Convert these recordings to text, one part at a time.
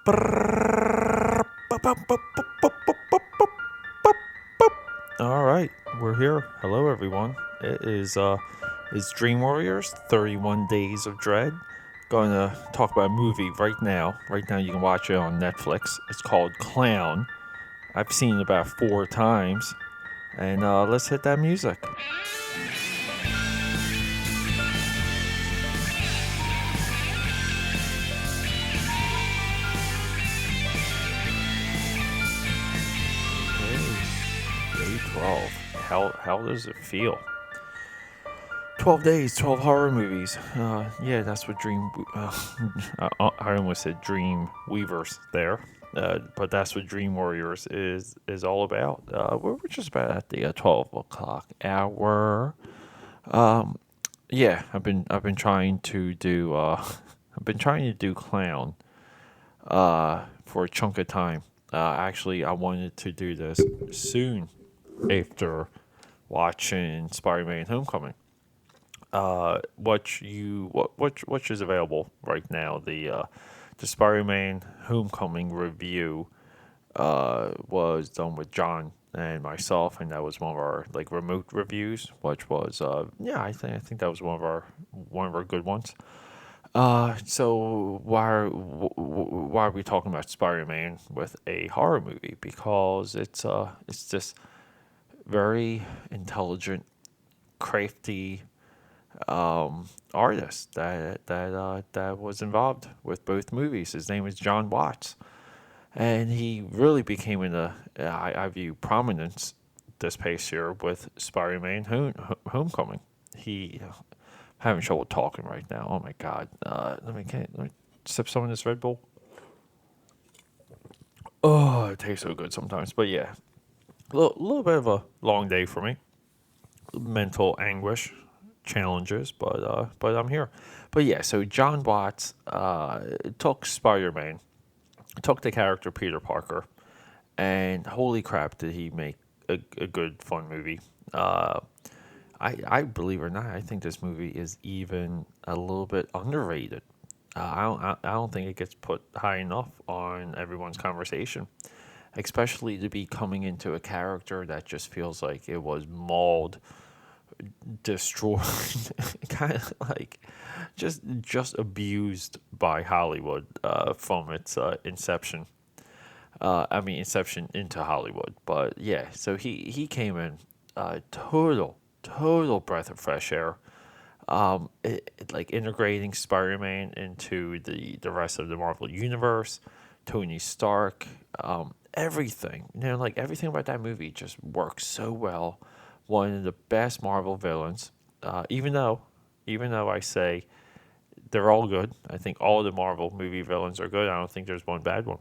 All right, we're here. Hello, everyone. It's Dream Warriors 31 Days of Dread. Going to talk about a movie right now. Right now, you can watch it on Netflix. It's called Clown. I've seen it about 4 times. And let's hit that music. Day 12. How does it feel? 12 days, 12 horror movies. Yeah, that's what I almost said Dream Weavers there. But that's what Dream Warriors is all about. We're just about at the 12 o'clock hour. Yeah, I've been trying to do Clown for a chunk of time. Actually, I wanted to do this soon after watching Spider-Man: Homecoming. Which is available right now. The Spider-Man Homecoming review was done with John and myself, and that was one of our like remote reviews, which was yeah, I think that was one of our good ones. So why are we talking about Spider-Man with a horror movie? Because it's this very intelligent, crafty artist that was involved with both movies. His name is John Watts, and he really became I view prominence this past year with Spider-Man Homecoming. He having trouble talking right now. Oh my God! Let me sip some of this Red Bull. Oh, it tastes so good sometimes. But yeah, a little bit of a long day for me. Mental anguish, challenges, but I'm here. But yeah, so John Watts took Spider-Man, took the character Peter Parker, and holy crap, did he make a good fun movie. I believe it or not, I think this movie is even a little bit underrated. I don't think it gets put high enough on everyone's conversation, especially to be coming into a character that just feels like it was mauled, destroyed, kind of like just abused by Hollywood from its inception. I mean, inception into Hollywood. But yeah, so he came in total breath of fresh air. Like integrating Spider-Man into the rest of the Marvel universe, Tony Stark, everything. Like everything about that movie just works so well. One of the best Marvel villains. Even though I say they're all good, I think all of the Marvel movie villains are good. I don't think there's one bad one.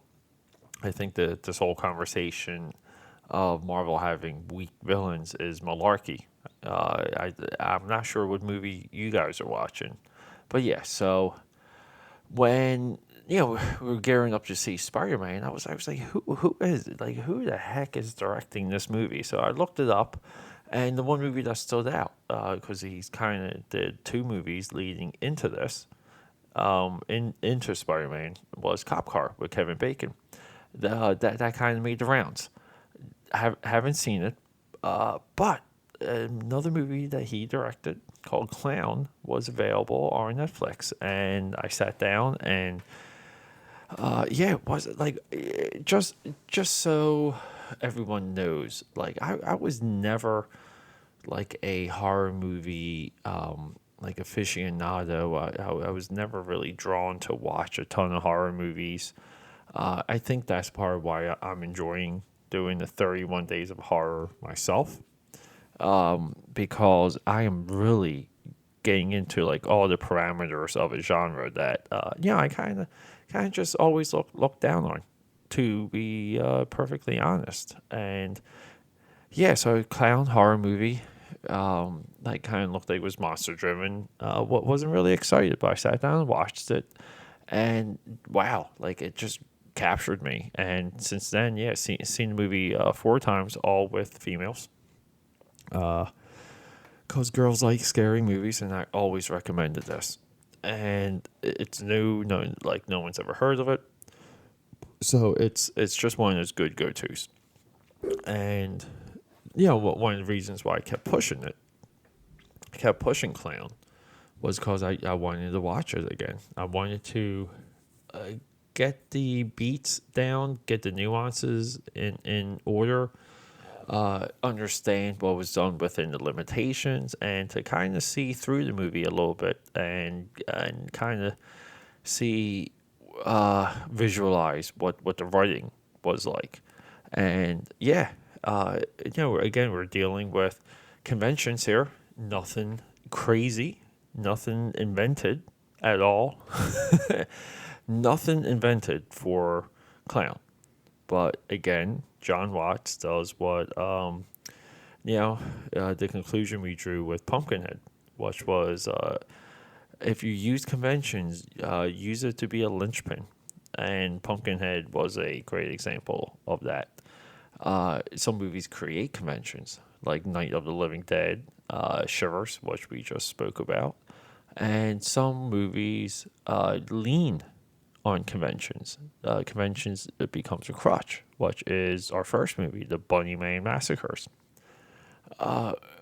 I think that this whole conversation of Marvel having weak villains is malarkey. I'm not sure what movie you guys are watching, but yeah. So when we were gearing up to see Spider-Man, I was like, who is it? Like, who the heck is directing this movie? So I looked it up, and the one movie that stood out because he's kind of did two movies leading into this, into Spider-Man, was Cop Car with Kevin Bacon. That kind of made the rounds. Haven't seen it, but another movie that he directed called Clown was available on Netflix, and I sat down and yeah, it was like just so everyone knows, like I was never like a horror movie like aficionado. I was never really drawn to watch a ton of horror movies. I think that's part of why I'm enjoying doing the 31 Days of Horror myself, because I am really getting into like all the parameters of a genre that I kind of just always look down on, to be perfectly honest. Yeah, so clown horror movie, like kind of looked like it was monster driven. What wasn't really excited, but I sat down and watched it, and wow, like it just captured me. And since then, yeah, seen the movie 4 times, all with females. Cause girls like scary movies, and I always recommended this. And it's new, no one's ever heard of it. So it's just one of those good go tos. And one of the reasons why I kept pushing Clown, was because I wanted to watch it again. I wanted to uh, get the beats down, get the nuances in order, understand what was done within the limitations, and to kind of see through the movie a little bit, and kind of see, visualize what the writing was like. And yeah, again, we're dealing with conventions here. Nothing crazy, nothing invented at all. Nothing invented for Clown. But again, John Watts does what, the conclusion we drew with Pumpkinhead, which was, if you use conventions, use it to be a linchpin. And Pumpkinhead was a great example of that. Some movies create conventions, like Night of the Living Dead, Shivers, which we just spoke about. And some movies lean on conventions. Conventions, it becomes a crutch, which is our first movie, The Bunny Man Massacres,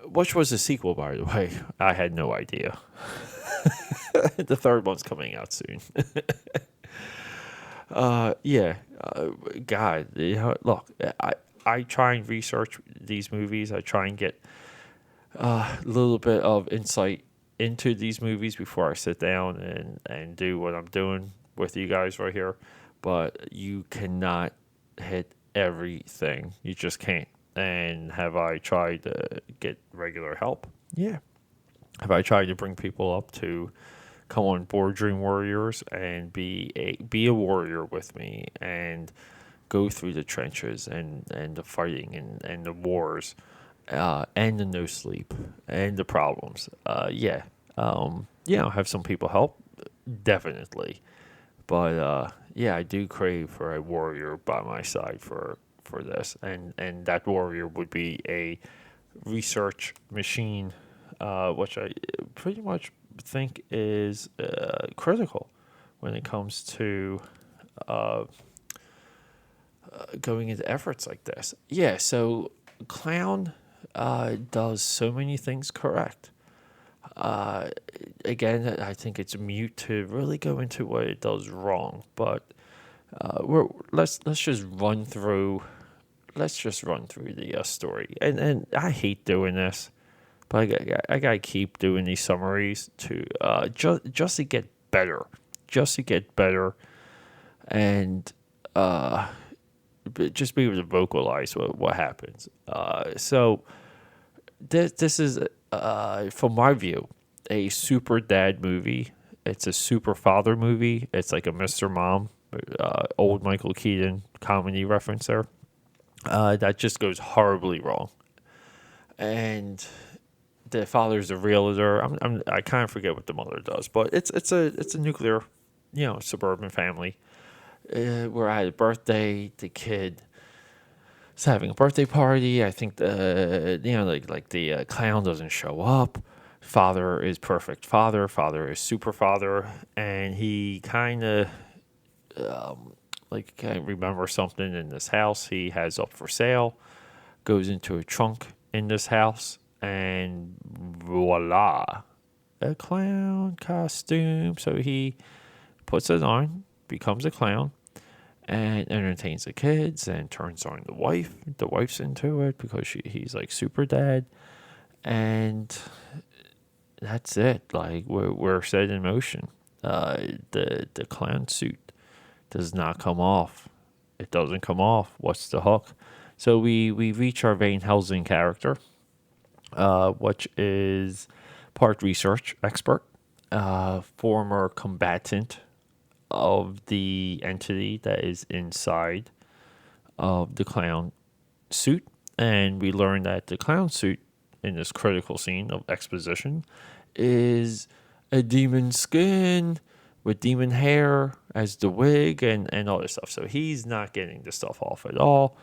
which was a sequel, by the way. I had no idea. The third one's coming out soon. Yeah, God, look, I try and research these movies. I try and get a little bit of insight into these movies before I sit down and do what I'm doing with you guys right here. But you cannot hit everything. You just can't. And have I tried to get regular help? Yeah. Have I tried to bring people up to come on board Dream Warriors and be a warrior with me and go through the trenches and the fighting and the wars, and the no sleep and the problems? Have some people help, definitely. But I do crave for a warrior by my side for this, and that warrior would be a research machine, which I pretty much think is critical when it comes to going into efforts like this. Yeah, so Clown does so many things correct. Again, I think it's mute to really go into what it does wrong, but let's just run through. Let's just run through the story, and I hate doing this, but I gotta keep doing these summaries to just to get better, and just be able to vocalize what happens. So this is, from my view, a super dad movie. It's a super father movie. It's like a Mr. Mom, old Michael Keaton comedy reference there. That just goes horribly wrong. And the father's a realtor. I kind of forget what the mother does, but it's a nuclear, suburban family. We're at a birthday. The kid is having a birthday party. I think the clown doesn't show up. Father is perfect father. Father is super father, and he kind of can't remember something in this house he has up for sale. Goes into a trunk in this house, and voila, a clown costume. So he puts it on, becomes a clown, and entertains the kids, and turns on the wife. The wife's into it because he's like super dad, and that's it. Like we're set in motion. The clown suit does not come off. It doesn't come off. What's the hook? So we reach our Van Helsing character, which is part research expert, former combatant of the entity that is inside of the clown suit. And we learn that the clown suit in this critical scene of exposition is a demon skin with demon hair as the wig and all this stuff. So he's not getting the stuff off at all.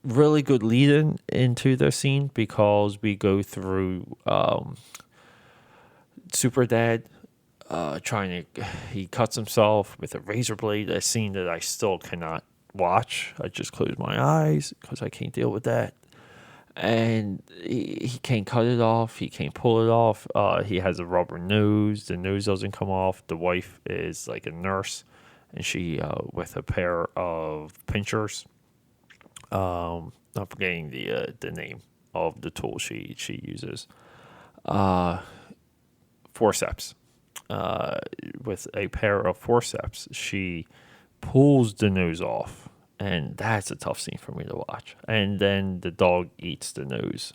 Really good lead in into the scene because we go through Super Dad he cuts himself with a razor blade. A scene that I still cannot watch. I just close my eyes because I can't deal with that. And he can't cut it off. He can't pull it off. He has a rubber nose. The nose doesn't come off. The wife is like a nurse, and she with a pair of pinchers. I'm forgetting the name of the tool she uses. Forceps. With a pair of forceps, she pulls the nose off, and that's a tough scene for me to watch. And then the dog eats the nose,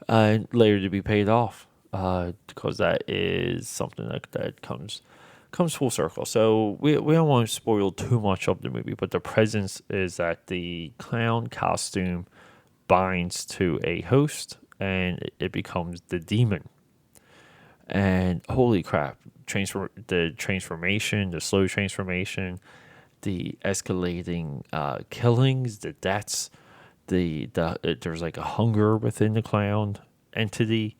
later to be paid off, because that is something that comes full circle. So we don't want to spoil too much of the movie, but the presence is that the clown costume binds to a host, and it becomes the demon. And holy crap, the transformation, the slow transformation, the escalating killings, the deaths, there's like a hunger within the clown entity,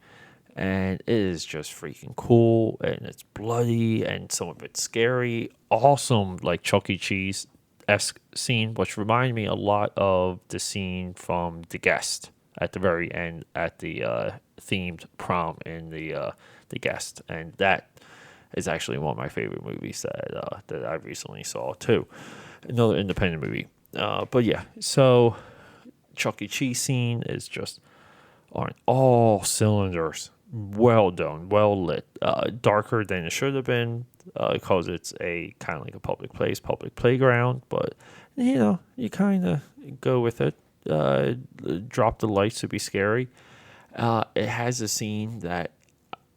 and it is just freaking cool, and it's bloody, and some of it's scary. Awesome, like Chuck E. Cheese esque scene, which reminded me a lot of the scene from The Guest at the very end at the themed prom in the Guest, and that is actually one of my favorite movies that I recently saw too. Another independent movie, but yeah. So Chuck E. Cheese scene is just on all cylinders. Well done, well lit. Darker than it should have been because it's a kind of like a public place, public playground. But you kind of go with it. Drop the lights to be scary. It has a scene that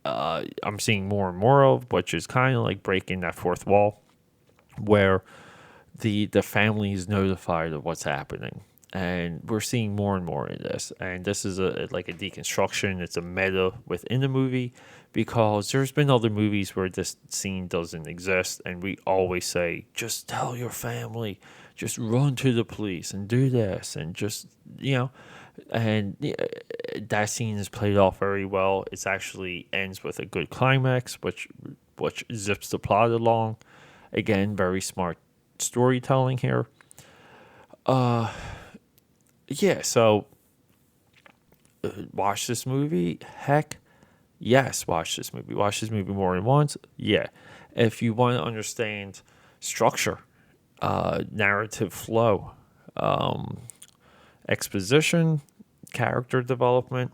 I'm seeing more and more of, which is kind of like breaking that fourth wall, where the family is notified of what's happening, and we're seeing more and more in this. And this is like a deconstruction. It's a meta within the movie, because there's been other movies where this scene doesn't exist, and we always say, just tell your family, just run to the police and do this, and just and that scene is played off very well. It actually ends with a good climax, which zips the plot along. Again, very smart storytelling here. Yeah. So, watch this movie. Heck, yes. Watch this movie. Watch this movie more than once. Yeah. If you want to understand structure, narrative flow, exposition, character development,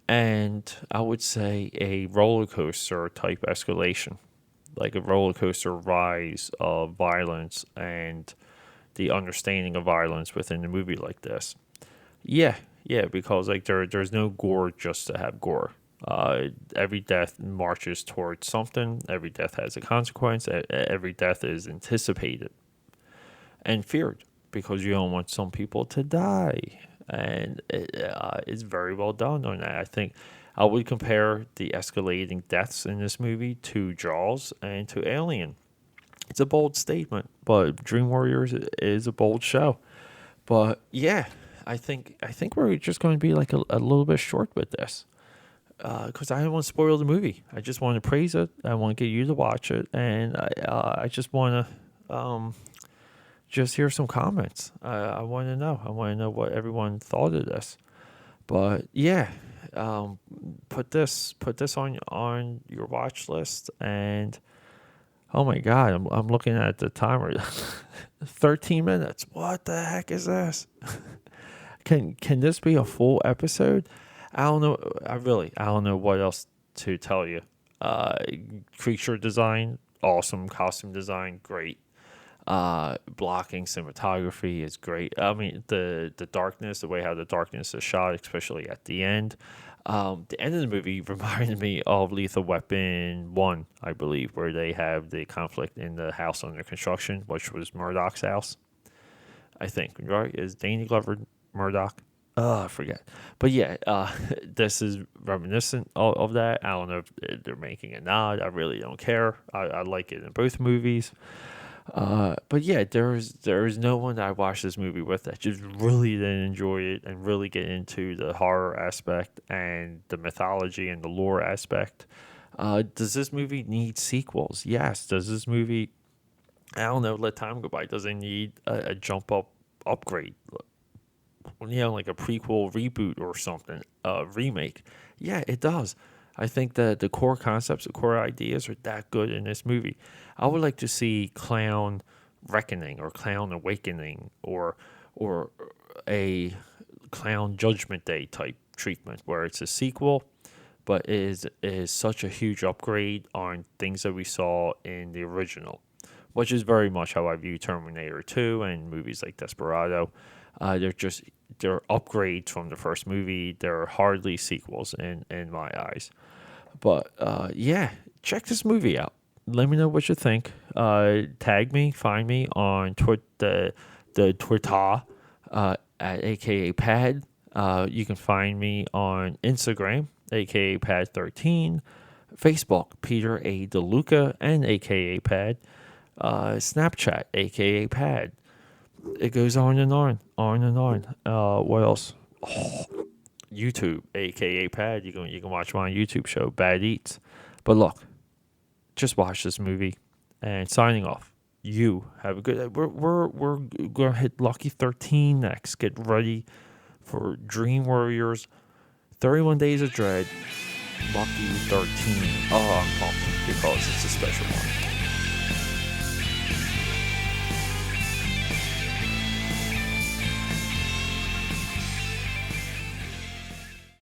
and I would say a roller coaster type escalation, like a roller coaster rise of violence and the understanding of violence within a movie like this. Yeah, because like there's no gore just to have gore. Every death marches towards something. Every death has a consequence. Every death is anticipated and feared, because you don't want some people to die. And it's very well done on that. I think I would compare the escalating deaths in this movie to Jaws and to Alien. It's a bold statement, but Dream Warriors is a bold show. But yeah, I think we're just going to be like a little bit short with this, because I don't want to spoil the movie. I just want to praise it. I want to get you to watch it, and I just want to just hear some comments. I want to know. I want to know what everyone thought of this. But yeah, put this on your watch list. And oh my God, I'm looking at the timer. 13 minutes. What the heck is this? Can this be a full episode? I don't know. I don't know what else to tell you. Creature design, awesome. Costume design, great. Blocking, cinematography is great. I mean, the darkness, the way how the darkness is shot, especially at the end. The end of the movie reminded me of Lethal Weapon 1, I believe, where they have the conflict in the house under construction, which was Murdoch's house. I think, right? Is Danny Glover Murdoch? I forget. But yeah, this is reminiscent of that. I don't know if they're making a nod. I really don't care. I like it in both movies. But yeah, there is no one that I watched this movie with that just really didn't enjoy it and really get into the horror aspect and the mythology and the lore aspect. Does this movie need sequels? Yes. Does this movie, I don't know, let time go by? Does it need a jump up upgrade? Like a prequel reboot or something, remake. Yeah, it does. I think that the core concepts, the core ideas are that good in this movie. I would like to see Clown Reckoning or Clown Awakening or a Clown Judgment Day type treatment where it's a sequel but is such a huge upgrade on things that we saw in the original, which is very much how I view Terminator 2 and movies like Desperado. They're upgrades from the first movie. They're hardly sequels in my eyes. But yeah, check this movie out. Let me know what you think. Tag me, find me on the Twitter at AKAPAD. You can find me on Instagram, aka Pad13, Facebook, Peter A. DeLuca, and aka Pad, Snapchat, aka Pad. It goes on and on and on. What else? YouTube, aka Pad. You can watch my YouTube show, Bad Eats. But look, just watch this movie. And signing off. You have a good. We're gonna hit Lucky 13 next. Get ready for Dream Warriors, 31 Days of Dread, Lucky 13. Oh, I'm pumped because it's a special one.